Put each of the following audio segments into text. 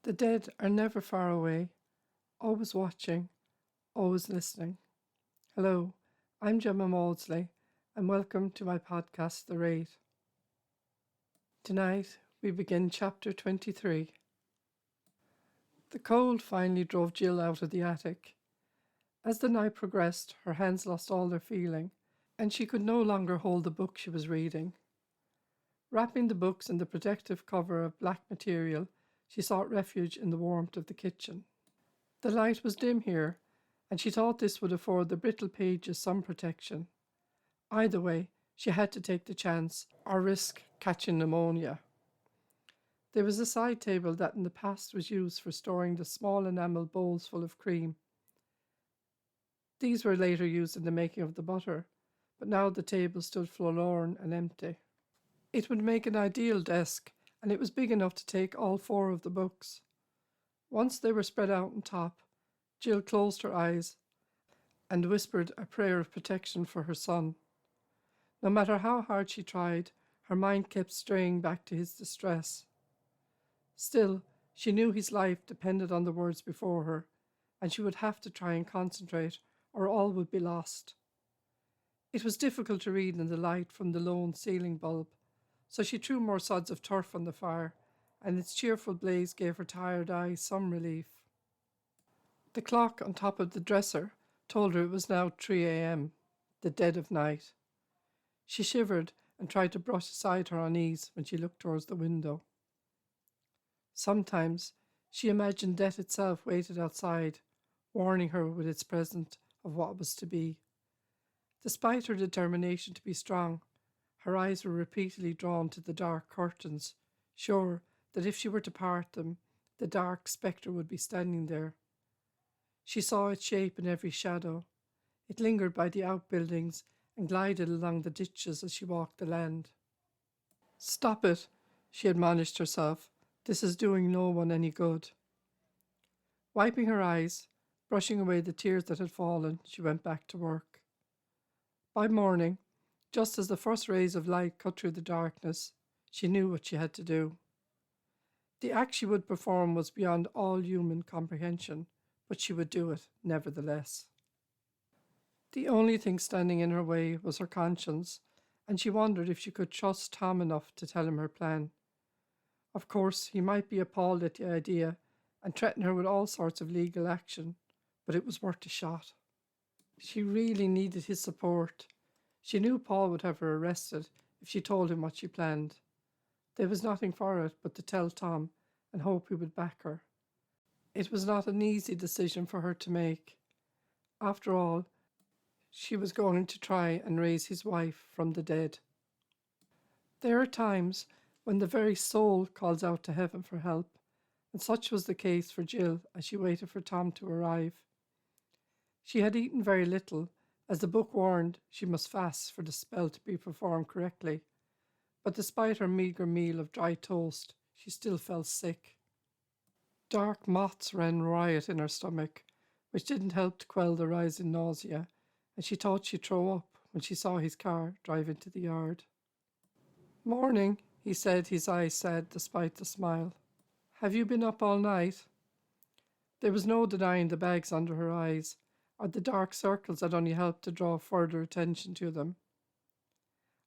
The dead are never far away, always watching, always listening. Hello, I'm Gemma Maudsley, and welcome to my podcast, The Wraith. Tonight, we begin Chapter 23. The cold finally drove Jill out of the attic. As the night progressed, her hands lost all their feeling, and she could no longer hold the book she was reading. Wrapping the books in the protective cover of black material, she sought refuge in the warmth of the kitchen. The light was dim here, and she thought this would afford the brittle pages some protection. Either way, she had to take the chance, or risk catching pneumonia. There was a side table that in the past was used for storing the small enamel bowls full of cream. These were later used in the making of the butter, but now the table stood forlorn and empty. It would make an ideal desk, and it was big enough to take all 4 of the books. Once they were spread out on top, Jill closed her eyes and whispered a prayer of protection for her son. No matter how hard she tried, her mind kept straying back to his distress. Still, she knew his life depended on the words before her, and she would have to try and concentrate, or all would be lost. It was difficult to read in the light from the lone ceiling bulb, so she threw more sods of turf on the fire, and its cheerful blaze gave her tired eyes some relief. The clock on top of the dresser told her it was now 3 a.m., the dead of night. She shivered and tried to brush aside her unease when she looked towards the window. Sometimes she imagined death itself waited outside, warning her with its presence of what was to be. Despite her determination to be strong, her eyes were repeatedly drawn to the dark curtains, sure that if she were to part them, the dark spectre would be standing there. She saw its shape in every shadow. It lingered by the outbuildings and glided along the ditches as she walked the land. "Stop it," she admonished herself. "This is doing no one any good." Wiping her eyes, brushing away the tears that had fallen, she went back to work. By morning, just as the first rays of light cut through the darkness, she knew what she had to do. The act she would perform was beyond all human comprehension, but she would do it nevertheless. The only thing standing in her way was her conscience, and she wondered if she could trust Tom enough to tell him her plan. Of course, he might be appalled at the idea and threaten her with all sorts of legal action, but it was worth a shot. She really needed his support. She knew Paul would have her arrested if she told him what she planned. There was nothing for it but to tell Tom and hope he would back her. It was not an easy decision for her to make. After all, she was going to try and raise his wife from the dead. There are times when the very soul calls out to heaven for help, and such was the case for Jill as she waited for Tom to arrive. She had eaten very little, as the book warned she must fast for the spell to be performed correctly, but despite her meagre meal of dry toast, she still felt sick. Dark moths ran riot in her stomach, which didn't help to quell the rising nausea, and she thought she'd throw up when she saw his car drive into the yard. "Morning," he said, his eyes sad despite the smile. "Have you been up all night?" There was no denying the bags under her eyes, or the dark circles that only helped to draw further attention to them.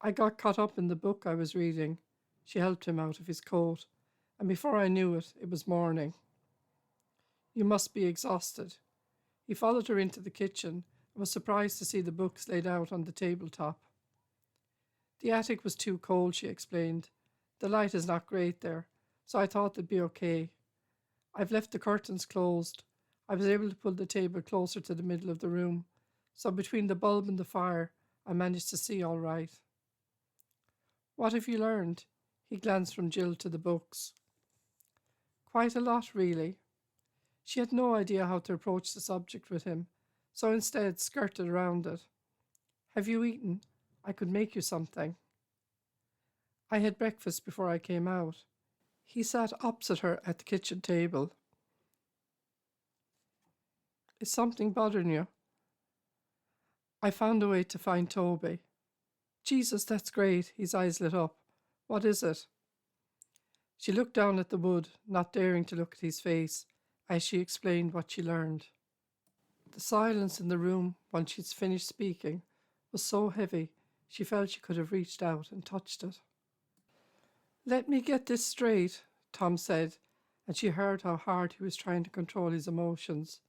"I got caught up in the book I was reading." She helped him out of his coat, and before I knew it, it was morning. "You must be exhausted." He followed her into the kitchen and was surprised to see the books laid out on the tabletop. "The attic was too cold," she explained. "The light is not great there, so I thought they'd be okay. I've left the curtains closed. I was able to pull the table closer to the middle of the room, so between the bulb and the fire, I managed to see all right." "What have you learned?" He glanced from Jill to the books. "Quite a lot, really." She had no idea how to approach the subject with him, so instead skirted around it. "Have you eaten? I could make you something." "I had breakfast before I came out." He sat opposite her at the kitchen table. "Is something bothering you?" "I found a way to find Toby." "Jesus, that's great." His eyes lit up. "What is it?" She looked down at the wood, not daring to look at his face, as she explained what she learned. The silence in the room, once she'd finished speaking, was so heavy she felt she could have reached out and touched it. "Let me get this straight," Tom said, and she heard how hard he was trying to control his emotions.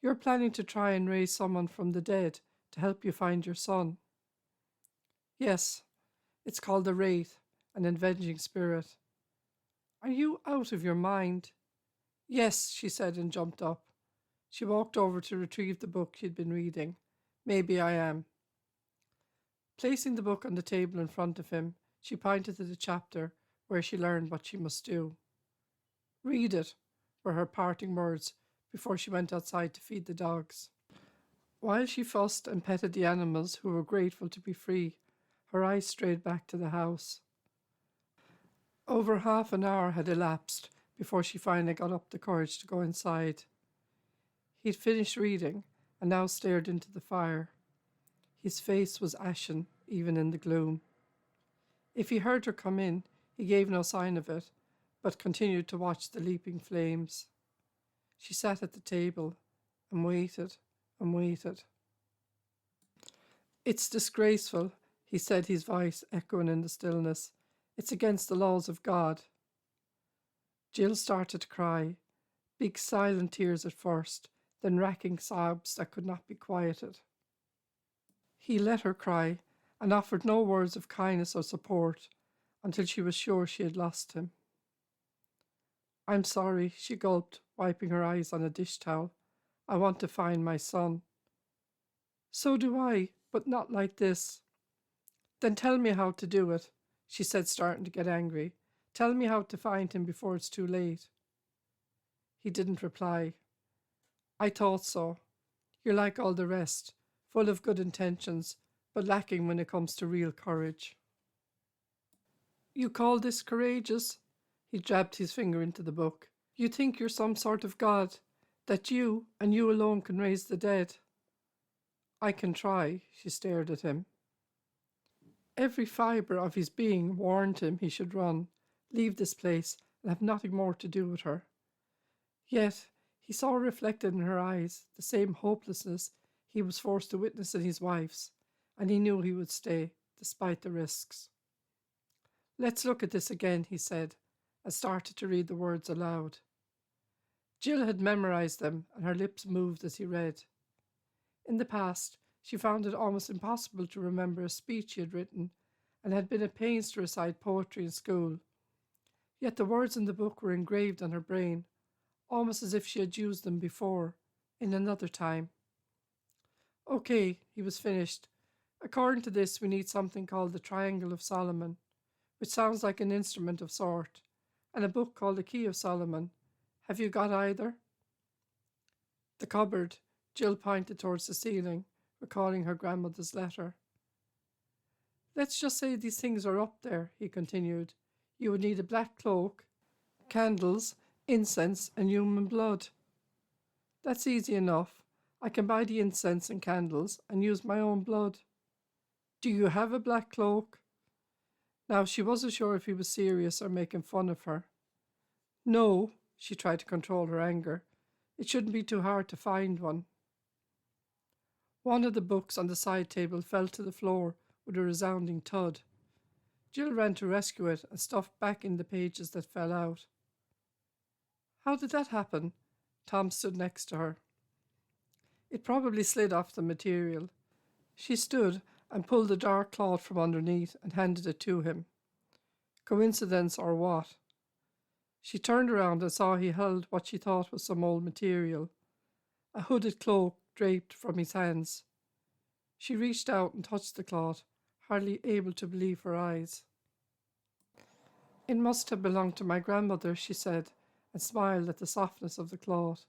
"You're planning to try and raise someone from the dead to help you find your son." "Yes, it's called the Wraith, an avenging spirit." "Are you out of your mind?" "Yes," she said and jumped up. She walked over to retrieve the book she'd been reading. "Maybe I am." Placing the book on the table in front of him, she pointed to the chapter where she learned what she must do. "Read it," were her parting words before she went outside to feed the dogs. While she fussed and petted the animals who were grateful to be free, her eyes strayed back to the house. Over half an hour had elapsed before she finally got up the courage to go inside. He'd finished reading and now stared into the fire. His face was ashen, even in the gloom. If he heard her come in, he gave no sign of it, but continued to watch the leaping flames. She sat at the table and waited and waited. "It's disgraceful," he said, his voice echoing in the stillness. "It's against the laws of God." Jill started to cry, big silent tears at first, then racking sobs that could not be quieted. He let her cry and offered no words of kindness or support until she was sure she had lost him. "I'm sorry," she gulped, wiping her eyes on a dish towel. "I want to find my son." "So do I, but not like this." "Then tell me how to do it," she said, starting to get angry. "Tell me how to find him before it's too late." He didn't reply. "I thought so. You're like all the rest, full of good intentions, but lacking when it comes to real courage." "You call this courageous?" He jabbed his finger into the book. "You think you're some sort of god, that you and you alone can raise the dead?" "I can try," she stared at him. Every fibre of his being warned him he should run, leave this place, and have nothing more to do with her. Yet he saw reflected in her eyes the same hopelessness he was forced to witness in his wife's, and he knew he would stay, despite the risks. "Let's look at this again," he said, and started to read the words aloud. Jill had memorized them, and her lips moved as he read. In the past, she found it almost impossible to remember a speech she had written, and had been at pains to recite poetry in school. Yet the words in the book were engraved on her brain, almost as if she had used them before, in another time. "Okay," he was finished. "According to this, we need something called the Triangle of Solomon, which sounds like an instrument of sort, and a book called the Key of Solomon. Have you got either?" "The cupboard," Jill pointed towards the ceiling, recalling her grandmother's letter. "Let's just say these things are up there," he continued. "You would need a black cloak, candles, incense, and human blood." "That's easy enough. I can buy the incense and candles and use my own blood." "Do you have a black cloak?" Now she wasn't sure if he was serious or making fun of her. "No," she tried to control her anger. "It shouldn't be too hard to find one." One of the books on the side table fell to the floor with a resounding thud. Jill ran to rescue it and stuffed back in the pages that fell out. "How did that happen?" Tom stood next to her. "It probably slid off the material." She stood and pulled the dark cloth from underneath and handed it to him. Coincidence or what? She turned around and saw he held what she thought was some old material, a hooded cloak draped from his hands. She reached out and touched the cloth, hardly able to believe her eyes. "It must have belonged to my grandmother," she said, and smiled at the softness of the cloth.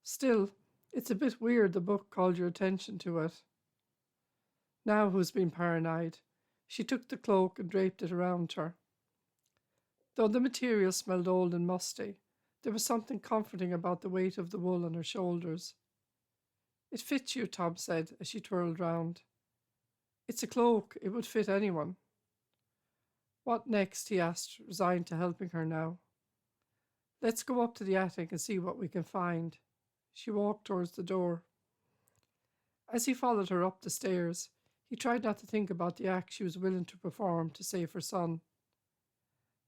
"Still, it's a bit weird the book called your attention to it." Now who's been paranoid? She took the cloak and draped it around her. Though the material smelled old and musty, there was something comforting about the weight of the wool on her shoulders. "It fits you," Tom said as she twirled round. "It's a cloak. It would fit anyone." What next? He asked, resigned to helping her now. Let's go up to the attic and see what we can find. She walked towards the door. As he followed her up the stairs, he tried not to think about the act she was willing to perform to save her son.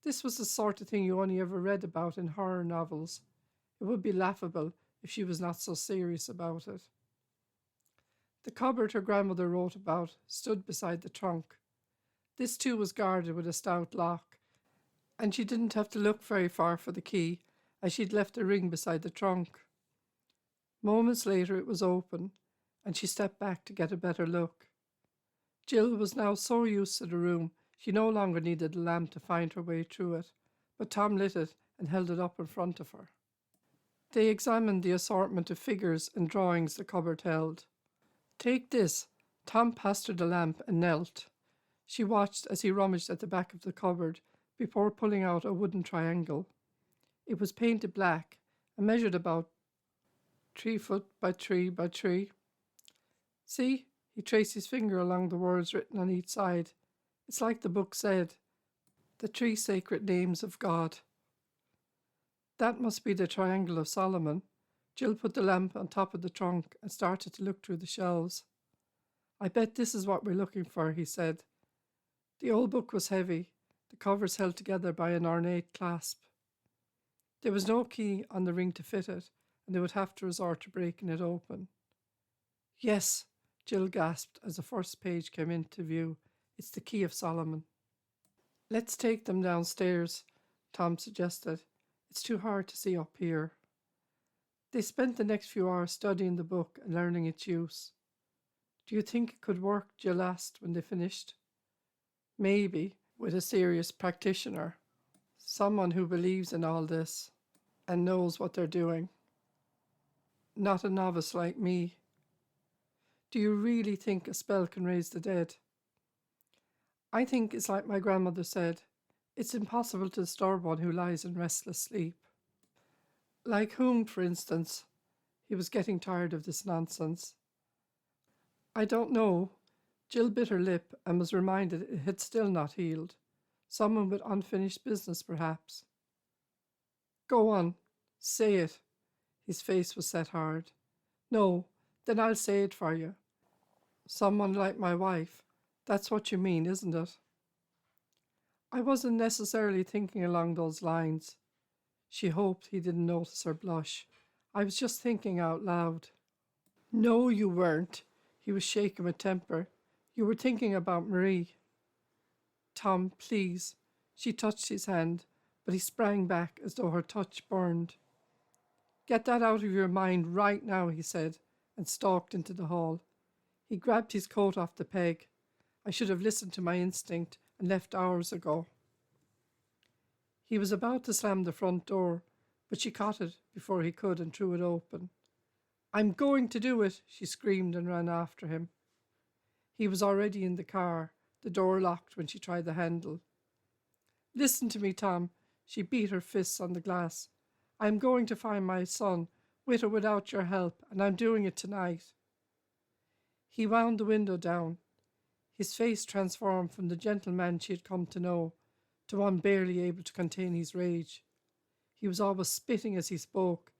This was the sort of thing you only ever read about in horror novels. It would be laughable if she was not so serious about it. The cupboard her grandmother wrote about stood beside the trunk. This too was guarded with a stout lock, and she didn't have to look very far for the key, as she'd left a ring beside the trunk. Moments later it was open, and she stepped back to get a better look. Jill was now so used to the room, she no longer needed a lamp to find her way through it, but Tom lit it and held it up in front of her. They examined the assortment of figures and drawings the cupboard held. Take this. Tom passed her the lamp and knelt. She watched as he rummaged at the back of the cupboard before pulling out a wooden triangle. It was painted black and measured about 3 foot by 3 by 3. See? He traced his finger along the words written on each side. It's like the book said, the 3 sacred names of God. That must be the Triangle of Solomon. Jill put the lamp on top of the trunk and started to look through the shelves. I bet this is what we're looking for, he said. The old book was heavy, the covers held together by an ornate clasp. There was no key on the ring to fit it, and they would have to resort to breaking it open. Yes, Jill gasped as the first page came into view. It's the Key of Solomon. Let's take them downstairs, Tom suggested. It's too hard to see up here. They spent the next few hours studying the book and learning its use. Do you think it could work? Jill asked when they finished. Maybe, with a serious practitioner, someone who believes in all this and knows what they're doing. Not a novice like me. Do you really think a spell can raise the dead? I think it's like my grandmother said. It's impossible to disturb one who lies in restless sleep. Like whom, for instance? He was getting tired of this nonsense. I don't know. Jill bit her lip and was reminded it had still not healed. Someone with unfinished business, perhaps. Go on, say it. His face was set hard. No, then I'll say it for you. Someone like my wife. That's what you mean, isn't it? I wasn't necessarily thinking along those lines. She hoped he didn't notice her blush. I was just thinking out loud. No, you weren't. He was shaking with temper. You were thinking about Marie. Tom, please. She touched his hand, but he sprang back as though her touch burned. Get that out of your mind right now, he said, and stalked into the hall. He grabbed his coat off the peg. I should have listened to my instinct and left hours ago. He was about to slam the front door, but she caught it before he could and threw it open. I'm going to do it, she screamed and ran after him. He was already in the car, the door locked when she tried the handle. Listen to me, Tom. She beat her fists on the glass. I'm going to find my son, with or without your help, and I'm doing it tonight. He wound the window down. His face transformed from the gentleman she had come to know to one barely able to contain his rage. He was almost spitting as he spoke.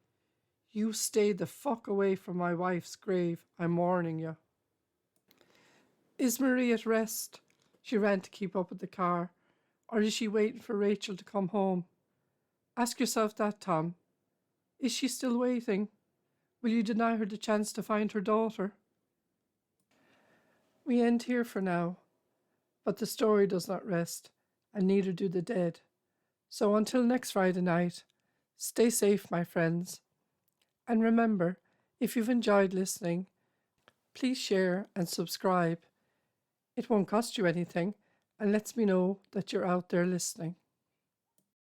You stay the fuck away from my wife's grave, I'm warning you. Is Marie at rest? She ran to keep up with the car. Or is she waiting for Rachel to come home? Ask yourself that, Tom. Is she still waiting? Will you deny her the chance to find her daughter? We end here for now, but the story does not rest, and neither do the dead. So until next Friday night, stay safe, my friends. And remember, if you've enjoyed listening, please share and subscribe. It won't cost you anything and lets me know that you're out there listening.